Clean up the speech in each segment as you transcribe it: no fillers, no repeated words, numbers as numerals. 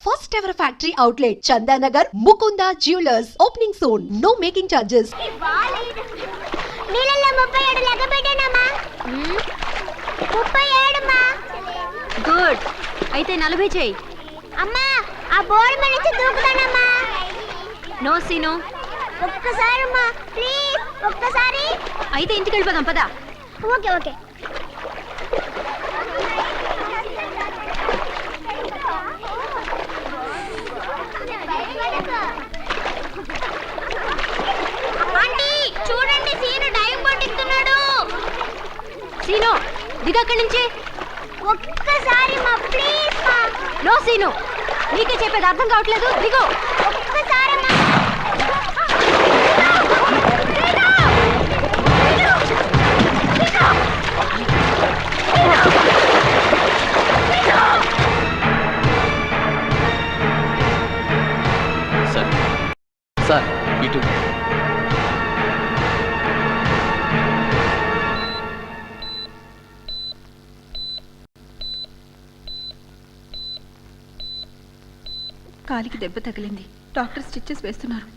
first ever factory outlet, Chandanagar, Mukunda Jewelers, opening soon. No making charges. Good అయితే 40 చేయి అమ్మా. ఆ board మీద నుంచి దూకుతానమ్మా. No scene. ఒక్కసారి అమ్మా ప్లీజ్, ఒక్కసారి. అయితే ఇంటికి వెళ్ళిపోదాం పదా. Okay okay. ఆంటీ చూడండి, సీను డైవ్ బోట్ ఎక్కుతున్నాడు. సీను దిగు అక్కడి నుంచి. ఒక్కసారి మా ప్లీజ్ మా. నో సీను, నీకే చెప్పేది అర్థం కావట్లేదు. దిగు ఒక్కసారి మా. సార్ ఇటు. కాలికి దెబ్బ తగిలింది. డాక్టర్ స్టిచెస్ వేస్తున్నారు.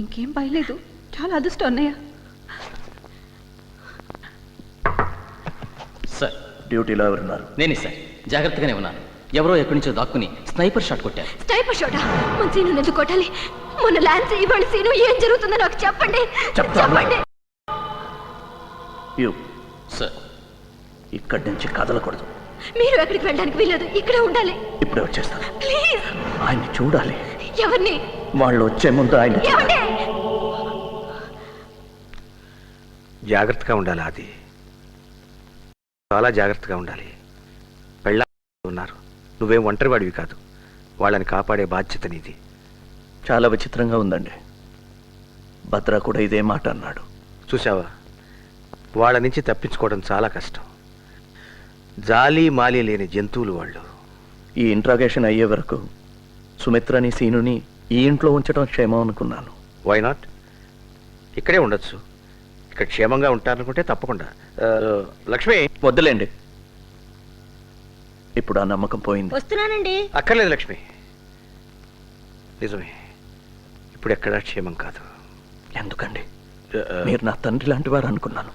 ఇంకేం భయలేదు. చాలా అదృష్టం అన్నయ్య. సార్ డ్యూటీలో ఎవరున్నారు? నేనే సార్, జాగ్రత్తగానే ఉన్నాను. ఎవరో ఎక్కడి నుంచో దాక్కుని స్నైపర్ షాట్ కొట్టారు. స్నైపర్ షాటా? మన సీను ఎందుకు కొట్టాలి? మన ల్యాన్స్ ఇవాళ సీను ఏం జరుగుతుందో నాకు చెప్పండి. చెప్పండి. సార్ ఇక్కడి నుంచి కదలకూడదు. మీరు ఎక్కడికి వెళ్ళడానికి వీలేదు, ఇక్కడే ఉండాలి. ఇప్పుడే వచ్చేస్తాను. ప్లీజ్. ఆయన్ని చూడాలి. ఎవరిని? వాళ్ళు వచ్చే ముందు ఆయన ఏమండి? జాగ్రత్తగా ఉండాలి. అది చాలా జాగ్రత్తగా ఉండాలి. పెళ్ళ ఉన్నారు, నువ్వేం ఒంటరి వాడివి కాదు. వాళ్ళని కాపాడే బాధ్యత నీది. చాలా విచిత్రంగా ఉందండి. భద్ర కూడా ఇదే మాట అన్నాడు. చూసావా, వాళ్ళ నుంచి తప్పించుకోవడం చాలా కష్టం. జాలి మాలి లేని జంతువులు వాళ్ళు. ఈ ఇంట్రాగేషన్ అయ్యే వరకు సుమిత్రని సీనుని ఈ ఇంట్లో ఉంచడం క్షేమం అనుకున్నాను. Why not? ఇక్కడే ఉండొచ్చు. ఇక్కడ క్షేమంగా ఉంటారనుకుంటే తప్పకుండా. లక్ష్మి. వద్దులేండి, ఇప్పుడు ఆ నమ్మకం పోయింది. వస్తున్నానండి. అక్కర్లేదు లక్ష్మి, నిజమే, ఇప్పుడు ఎక్కడా క్షేమం కాదు. ఎందుకండి? మీరు నా తండ్రి లాంటి వారు అనుకున్నాను.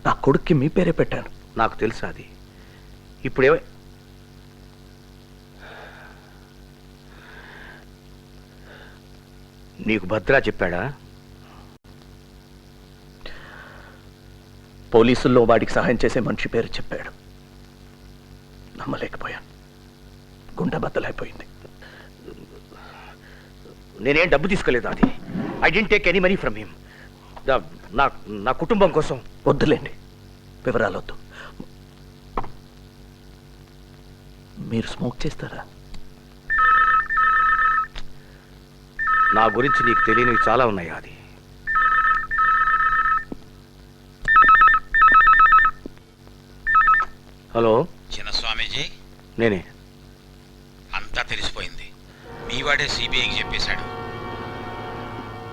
నా కొడుక్కి మీ పేరే పెట్టాను. నాకు తెలుసు అది. ఇప్పుడే నీకు భద్రా చెప్పాడా? పోలీసుల్లో వాడికి సహాయం చేసే మనిషి పేరు చెప్పాడు. నమ్మలేకపోయాను. గుండె బద్దలైపోయింది. నేనేం డబ్బు తీసుకోలేదు. అది I didn't take any money from him. నా కుటుంబం కోసం. వద్దులేండి, వివరాలు వద్దు. మీరు స్మోక్ చేస్తారా? నా గురించి నీకు తెలియనివి చాలా ఉన్నాయి. అది హలో. చిన్న స్వామీజీ, నేనే. అంతా తెలిసిపోయింది. మీవాడే సిబిఐకి చెప్పేశాడు.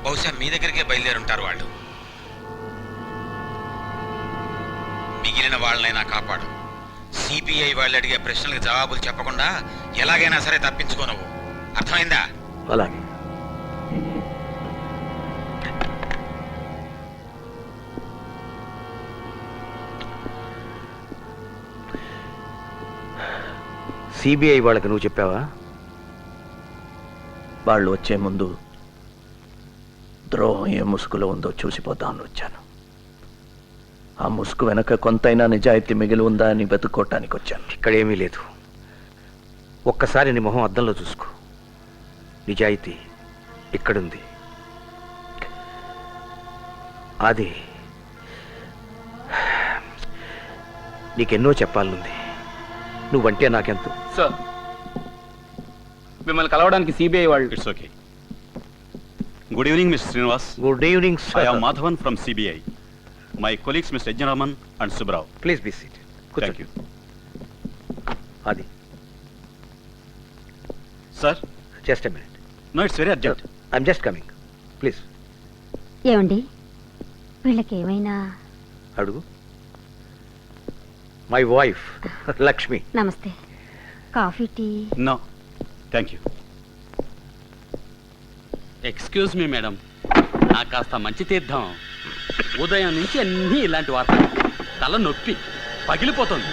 బహుశా మీ దగ్గరికే బయలుదేరుంటారు వాళ్ళు. మిగిలిన వాళ్ళనైనా కాపాడు. సిబిఐ వాళ్ళు అడిగే ప్రశ్నలకు జవాబులు చెప్పకుండా ఎలాగైనా సరే తప్పించుకోనవు. అర్థమైందా? అలాగే. సిబిఐ వాళ్ళకి నువ్వు చెప్పావా? వాళ్ళు వచ్చే ముందు ద్రోహం ఏ ముసుగులో ఉందో చూసిపోదామని వచ్చాను. ఆ ముసుగు వెనక కొంతైనా నిజాయితీ మిగిలి ఉందా అని వెతుక్కోవటానికి వచ్చాను. ఇక్కడేమీ లేదు. ఒక్కసారి నీ మొహం అద్దంలో చూసుకో. నిజాయితీ ఇక్కడుంది. అది నీకెన్నో చెప్పాలనుంది. నువ్వంటే నాకెంతో. సార్, మిమ్మల్ని కలవడానికి సిబిఐ వాళ్ళు. It's okay. Good evening mister Srinivas. Good evening. I am Madhavan from CBI. My colleagues Mr. Ejnaraman and Subrao. Please be seated. Thank you. Adi. Sir? Just a minute. No, it's very urgent. I'm just coming. Please. ఏమండి, వీళ్ళకి ఏమైనా? అడుగు. My wife, Lakshmi. నమస్తే. Coffee, tea? No. Thank you. Excuse me madam, నాకు కాస్త మంచి తీర్థం. ఉదయం నుంచి అన్నీ ఇలాంటి వార్తలు. తల నొప్పి పగిలిపోతుంది.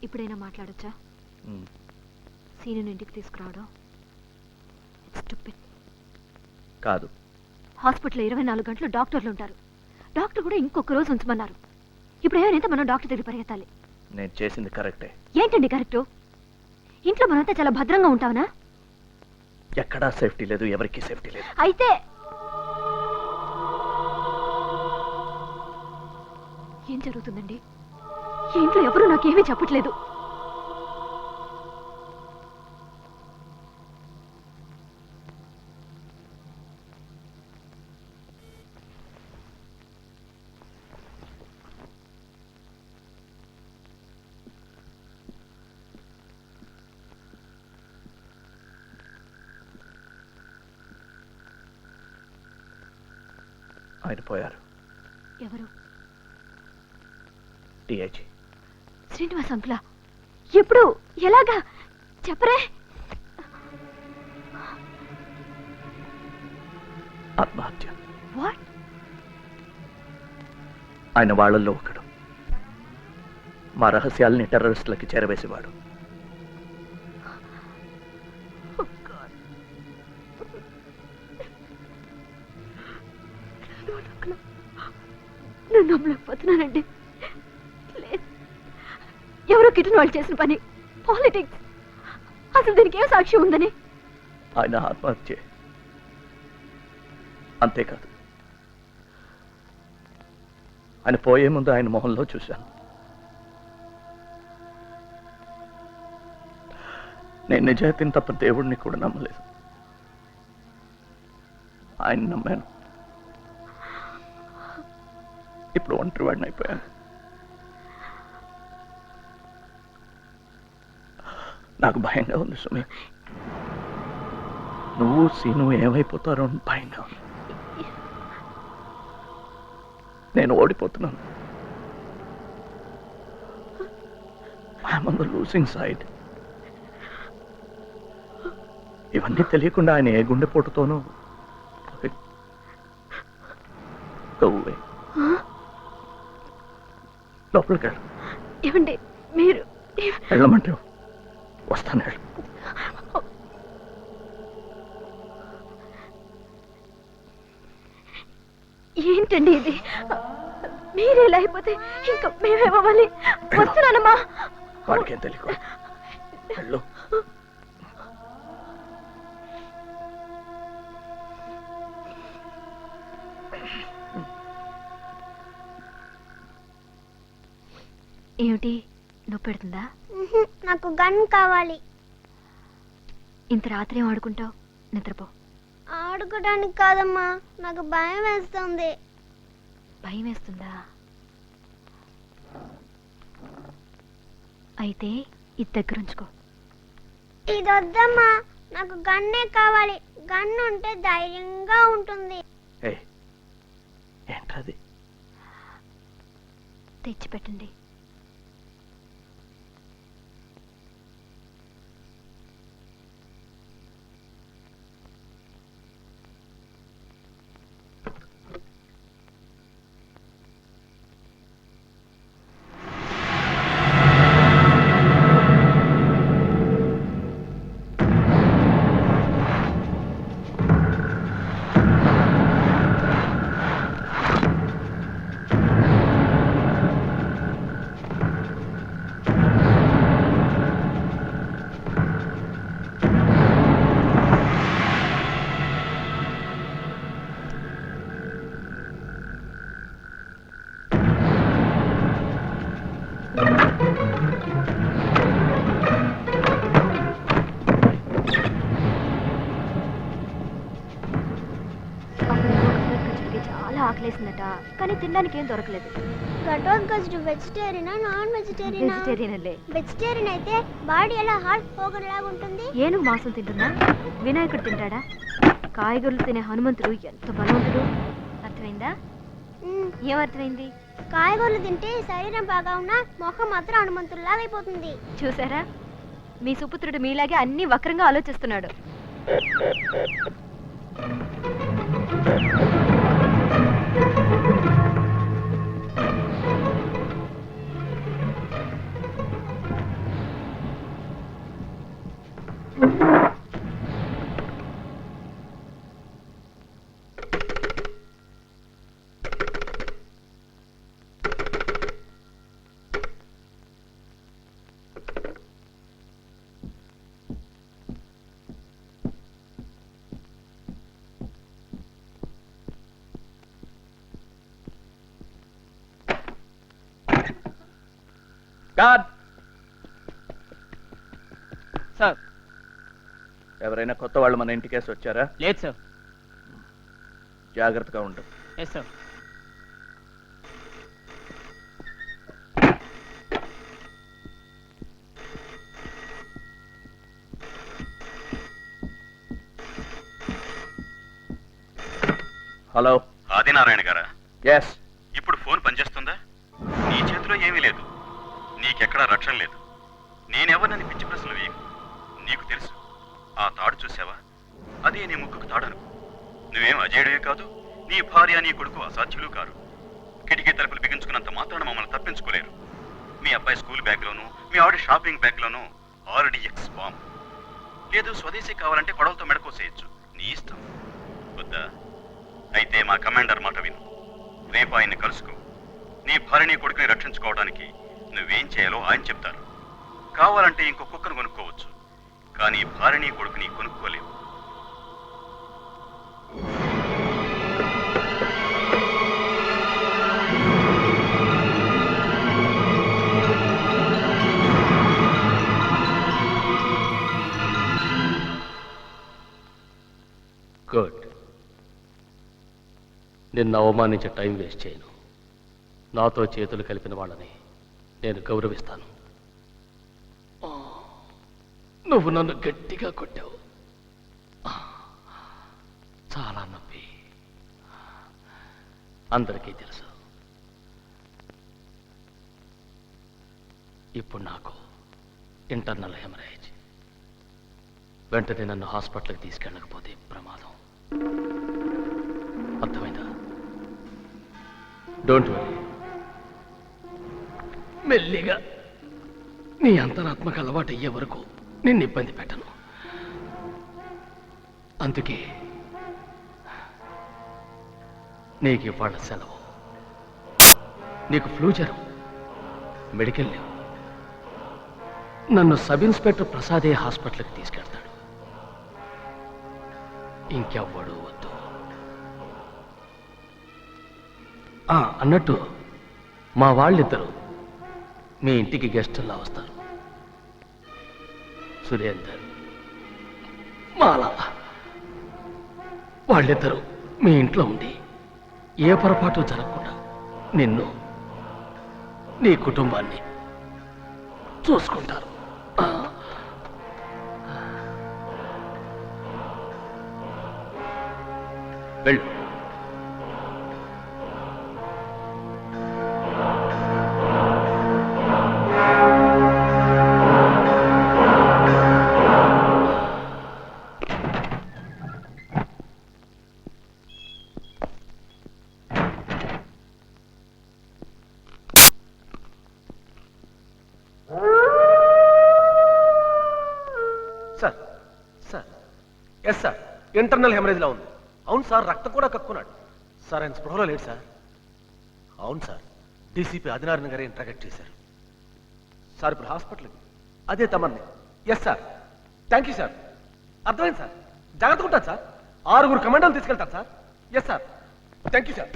ఇప్పుడైనా మాట్లాడొచ్చా? సీనుని ఇంటికి తీసుకురావడం ఇట్స్ స్టూపిడ్. కాదు, హాస్పిటల్లో 24 గంటలు డాక్టర్లు ఉంటారు. డాక్టర్ కూడా ఇంకొక రోజు ఉంచమన్నారు. ఇప్పుడు ఏమైనా మనం డాక్టర్ దగ్గర పరిగెత్తాలి. నేను చేసింది కరెక్టే. ఏంటండి కరెక్టు? ఇంట్లో మనంతా చాలా భద్రంగా ఉంటావునా? ఎక్కడా సేఫ్టీ లేదు, ఎవరికీ సేఫ్టీ లేదు. అయితే ఏం జరుగుతుందండి? ఈ ఇంట్లో ఎవరు నాకేమీ చెప్పట్లేదు. ఆయన పోయారు. ఎవరు? డిఐజీ శ్రీనివాస్ అంకులా? ఎప్పుడు? ఎలాగా? చెప్పరే. ఆత్మహత్య. వాట్? ఆయన వాళ్ళల్లో ఒకడు. మా రహస్యాల్ని టెర్రరిస్టులకి చేరవేసేవాడు. నేను నమ్మలేకపోతున్నానండి. ఎవరో కిటన్ వాళ్ళు చేసిన పని. పాలిటిక్స్. అసలు దీనికి ఏ సాక్ష్యం ఉందని? ఆయన ఆత్మహత్య. అంతేకాదు, ఆయన పోయే ముందు ఆయన మొహంలో చూశాను. నేను నిజాయితీని తప్ప దేవుడిని కూడా నమ్మలేదు. ఆయన నమ్మాను. ఇప్పుడు ఒంటరి వాడిని అయిపోయాను. నాకు భయంగా ఉంది సుమి. నువ్వు సీను ఏమైపోతారో అని భయంగా ఉంది. నేను ఓడిపోతున్నాను. I'm on the losing side. ఇవన్నీ తెలియకుండా ఆయన ఏ గుండెపోటుతోనూ లోపలికి వెళ్ళు. ఏమండి మీరు? వెళ్ళమంటే వస్తాను. వెళ్ళు. ఏంటండి ఇది? మీరే ఇలా అయిపోతే ఇంకా మేమేమవ్వాలి? వస్తున్నానమ్మా. వాడికేం తెలియదు. వెళ్ళు. ఏమిటి నొప్పి పెడుతుందా? నాకు గన్ కావాలి. ఇంత రాత్రి ఏం ఆడుకుంటావు? నిద్రపో. ఆడుకోవడానికి కాదమ్మా, నాకు భయం వేస్తుంది. భయం వేస్తుందా? అయితే ఇది దగ్గరుంచుకో. ఇది వద్దమ్మా, నాకు గన్నే కావాలి. గన్ ఉంటే ధైర్యంగా ఉంటుంది. ఏంటది? తెచ్చిపెట్టండి. కావాల్సిందట, కానీ తినడానికి ఏం దొరకలేదు. ఘటోత్కచుడు వెజిటేరియనా నాన్ వెజిటేరియనా? వెజిటేరియన్లే. వెజిటేరియన్ అయితే బాడీ ఎలా హార్ట్ పోగొనలాగా ఉంటుంది. ఏనుగు మాంసం తింటుందా? వినాయకుడు తింటాడా? కాయగూరలు తినే హనుమంతుడు ఎంత బలవంతుడు. అర్థమైందా? ఏమర్థమైంది? కాయగూరలు తింటే శరీరం బాగా ఉన్నా మొహం మాత్రం హనుమంతుల్లాగా అయిపోతుంది. చూసారా, మీ సుపుత్రుడు మీలాగే అన్ని వక్రంగా ఆలోచిస్తున్నాడు. సార్, ఎవరైనా కొత్త వాళ్ళు మన ఇంటికేసి వచ్చారా? లేదు సార్. జాగ్రత్తగా ఉండు. Yes sir. హలో, ఆదినారాయణ గారా? ఎస్. ఇప్పుడు ఫోన్ పనిచేస్తుందా? నీ చేతిలో ఏమీ లేదు, నీకెక్కడా రక్షణ లేదు. నేనెవరినని పిచ్చి ప్రశ్నలు వేయకు. నీకు తెలుసు, ఆ తాడు చూసావా? అదే నీ ముక్కుకు తాడనుకో. నువ్వేం అజేయుడివే కాదు, నీ భార్య నీ కొడుకు అసాధ్యులు కారు. కిటికీ తలుపులు బిగించుకున్నంత మాత్రాన మమ్మల్ని తప్పించుకోలేరు. మీ అబ్బాయి స్కూల్ బ్యాగ్లోనూ మీ ఆవిడ షాపింగ్ బ్యాగ్లోనూ RDX బాంబ్. లేదు స్వదేశీ కావాలంటే కొడవలతో మెడకోసేయచ్చు, నీ ఇష్టం. వద్దా? అయితే మా కమాండర్ మాట విను. రేపు ఆయన్ని కలుసుకో. నీ భార్యని కొడుకుని రక్షించుకోవడానికి నువ్వేం చేయాలో ఆయన చెప్తారు. కావాలంటే ఇంకో కుక్కను కొనుక్కోవచ్చు, కానీ భార్యని కొడుకుని కొనుక్కోలేవు. గుడ్. నిన్ను అవమానించే టైం వేస్ట్ చేయను. నాతో చేతులు కలిపిన వాళ్ళని నేను గౌరవిస్తాను. నువ్వు నన్ను గట్టిగా కొట్టావు, చాలా నొప్పి. అందరికీ తెలుసు. ఇప్పుడు నాకు ఇంటర్నల్ హెమరేజ్. వెంటనే నన్ను హాస్పిటల్కి తీసుకెళ్ళకపోతే ప్రమాదం. అర్థమైందా? Don't worry. మెల్లిగా నీ అంతరాత్మకు అలవాటు అయ్యే వరకు నిన్ను ఇబ్బంది పెట్టను. అందుకే నీకు ఇవాళ సెలవు. నీకు ఫ్లూ జ్వరం, మెడికల్ లీవ్. నన్ను సబ్ ఇన్స్పెక్టర్ ప్రసాదే హాస్పిటల్కి తీసుకెళ్తాడు. ఇంకెవ్వడు వద్దు. అన్నట్టు మా వాళ్ళిద్దరూ మీ ఇంటికి గెస్టుల్లా వస్తారు. సురేందర్, మాల, వాళ్ళిద్దరూ మీ ఇంట్లో ఉండి ఏ పొరపాటు జరగకుండా నిన్ను, నీ కుటుంబాన్ని చూసుకుంటారు. వెళ్ళు. Sir, sir, yes sir, internal హెమరేజ్లా ఉంది. అవును సార్, రక్తం కూడా కక్కున్నాడు సార్. ఆయన స్పృహలో లేడు సార్. అవును సార్, డీసీపీ ఆదినారాయణ గారే ఇంట్రాగేట్ చేశారు సార్. ఇప్పుడు హాస్పిటల్కి అదే తమన్ని. Yes sir, thank you sir. అర్థమైంది సార్, జాగ్రత్తగా ఉంటాను సార్. 6 కమాండోలు తీసుకెళ్తాను sir. Yes sir, thank you sir.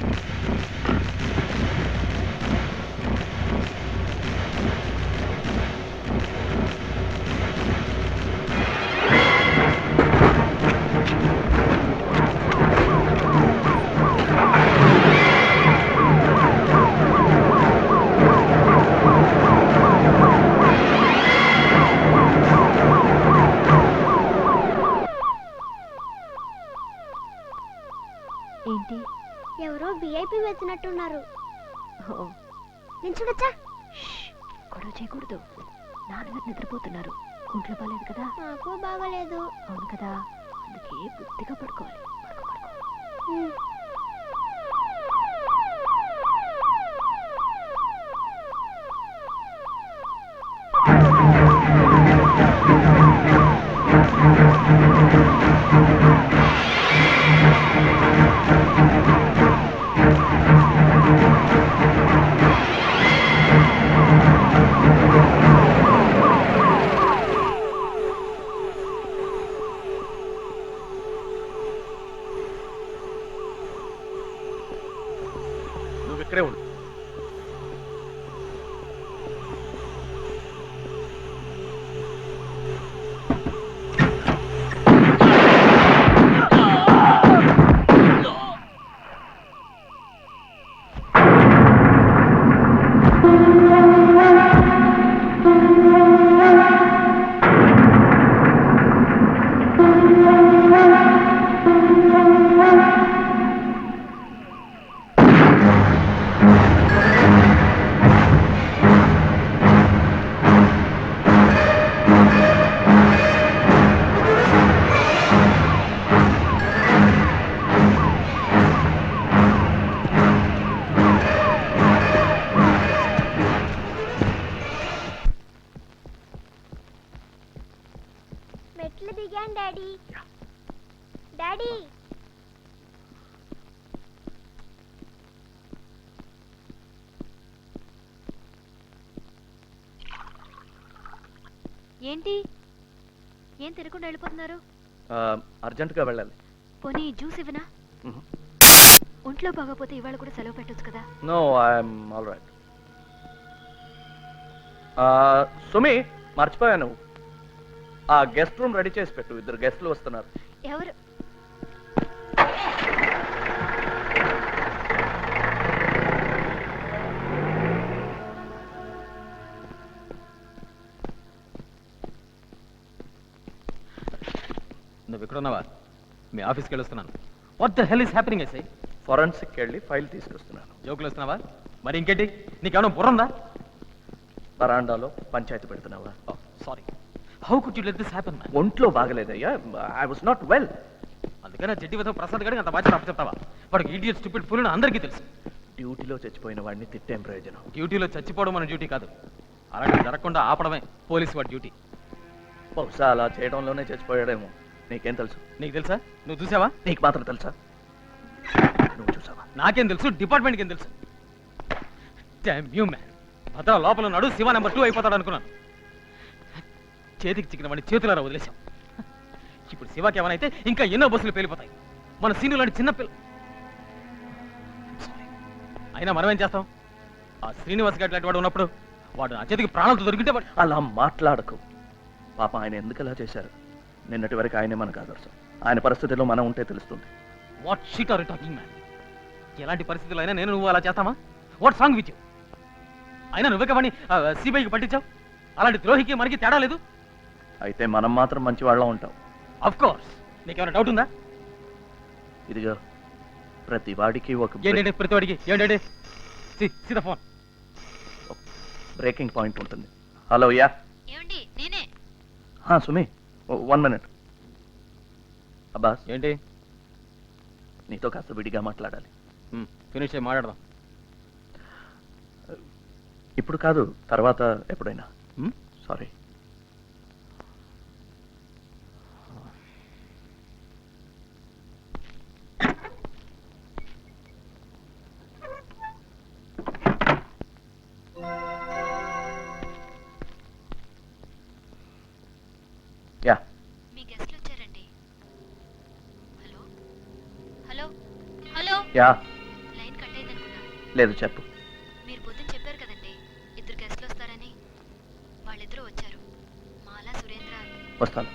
Typing వేసినట్టున్నారు. నేను చూడొచ్చా? గొడవ చేయకూడదు. నాన్నగారు నిద్రపోతున్నారు. ఒంట్లో బాగాలేదు కదా? నాకు బాగలేదు. అవును కదా, అందుకే బుద్ధిగా పడుకోవాలి. నువ్వు ఇక్కడే ఉండు. మెట్లు దిగాను డాడీ. డాడీ ఏంటి? ఏం తిరగకుండా వెళ్ళిపోతున్నారు? అర్జెంటుగా వెళ్ళాలి. పోనీ జ్యూస్ ఇవ్వనా? ఒంట్లో బాగోపోతే ఇవాళ కూడా సెలవు పెట్టొచ్చు కదా. No, I'm all right. Sumi, మర్చిపోయాను. ఆ గెస్ట్ రూమ్ రెడీ చేసి పెట్టు. 2 గెస్ట్లు వస్తున్నారు. ఎవరు? నువ్వు ఇక్కడ ఉన్నావా? మీ ఆఫీస్కి వెళ్ళొస్తున్నాను. What the hell is happening? SI forensic వెళ్ళి ఫైల్ తీసుకొస్తున్నాను. జోకులు వస్తున్నావా? మరి ఇంకేంటి? నీకేమైనా బుర్రందా? బరాండాలో పంచాయతీ పెడుతున్నావా? Sorry, how could you let this happen? ఒంట్లో బాగలేదయ్యా. I was not well. అందుకని చెడ్డి వద్ద ప్రసాద్ గారికి అంత బాధ్యత అప్పచెప్తావా? వాడికి ఈడియట్ స్టూపిడ్ ఫుల్ అని అందరికీ తెలుసు. డ్యూటీలో చచ్చిపోయిన వాడిని తిట్టేం ప్రయోజనం? డ్యూటీలో చచ్చిపోవడం మన డ్యూటీ కాదు. అలాగే జరగకుండా ఆపడమే పోలీసు వాడి డ్యూటీ. బహుశా అలా చేయడంలోనే చచ్చిపోయాడేమో. నీకేం తెలుసు? నీకు తెలుసా? నువ్వు చూసావా? నీకు మాత్రం తెలుసా? నువ్వు చూసావా? నాకేం తెలుసు, డిపార్ట్మెంట్కి ఏం తెలుసు? Dam you man. భద్ర లోపల ఉన్నాడు, శివ నెంబర్ 2 అయిపోతాడు అనుకున్నాను. చేతికి చిక్కిన వాడిని చేతులారా వదిలేశాం. ఇప్పుడు శివకి ఏమైనా ఇంకా ఎన్నో బస్సులు పేలిపోతాయి. మన సీను లాంటి చిన్నపిల్ల. అయినా మనమేం చేస్తాం? ఆ శ్రీనివాస్ గారి లాంటి వాడు ఉన్నప్పుడు వాడు నా చేతికి ప్రాణాలతో దొరికితే వాడు. అలా మాట్లాడకు. పాప ఆయన ఎందుకు అలా చేశారు? నిన్నటి వరకు ఆయనే మనకు ఆదర్శం. ఆయన పరిస్థితిలో మనం ఉంటే తెలుస్తుంది. What shit are you talking man? ఎలాంటి పరిస్థితుల్లో అయినా నేను నువ్వు అలా చేస్తామా? What's wrong with you? అయినా నువ్వే వాడిని సిబిఐకి పట్టించావు. అలాంటి ద్రోహికి మనకి తేడా లేదు. అయితే మనం మాత్రం మంచి వాళ్ళం ఉంటాం. Of course. నీకేమైనా డౌట్ ఉందా? ఇదిగో, ప్రతి వాడికి ఒక ఏంటంటే ప్రతి వాడికి ఏంటంటే see the phone. Breaking point ఉంటుంది. Hello, yeah. ఏమండి? నేనే. సుమి, 1 minute. అబ్బాస్, ఏంటి? నీతో కాస్త విడిగా మాట్లాడాలి. ఫినిష్ అయ్యి మాట్లాడదాం. ఇప్పుడు కాదు, తర్వాత ఎప్పుడైనా. సారీ. యా. మీ గెస్ట్లు వచ్చారండి. Hello hello hello. Yeah. Line cut అయిందనుకున్నా. లేదు, చెప్పు. మీరు పొద్దున చెప్పారు కదండి 2 గెస్ట్లు వస్తారని. వాళ్ళిద్దరూ వచ్చారు. మాలా, సురేంద్ర. వస్తాను.